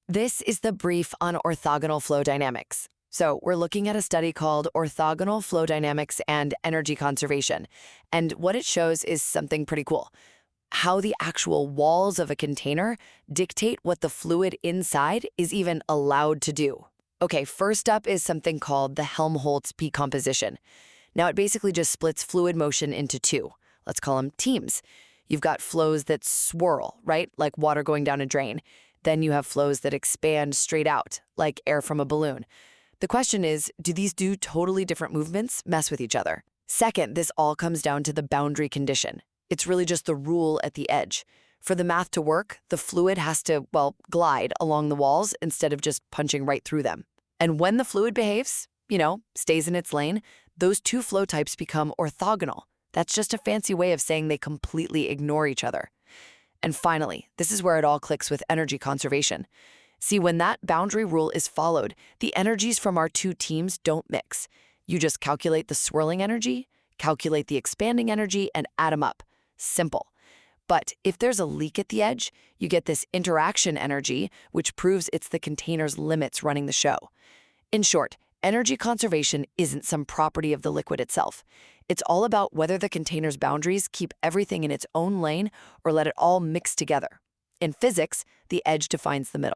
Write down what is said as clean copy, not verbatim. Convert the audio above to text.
This is the brief on orthogonal flow dynamics. So we're looking at a study called Orthogonal Flow Dynamics and Energy Conservation. And what it shows is something pretty cool. How the actual walls of a container dictate what the fluid inside is even allowed to do. Okay, first up is something called the Helmholtz decomposition. Now it basically just splits fluid motion into two. Let's call them teams. You've got flows that swirl, right? Like water going down a drain. Then you have flows that expand straight out, like air from a balloon. The question is, do these totally different movements mess with each other? Second, this all comes down to the boundary condition. It's really just the rule at the edge. For the math to work, the fluid has to, well, glide along the walls instead of just punching right through them. And when the fluid behaves, stays in its lane, those two flow types become orthogonal. That's just a fancy way of saying they completely ignore each other. And finally, this is where it all clicks with energy conservation. See, when that boundary rule is followed, the energies from our two teams don't mix. You just calculate the swirling energy, calculate the expanding energy, and add them up. Simple. But if there's a leak at the edge, you get this interaction energy, which proves it's the container's limits running the show. In short, energy conservation isn't some property of the liquid itself. It's all about whether the container's boundaries keep everything in its own lane or let it all mix together. In physics, the edge defines the middle.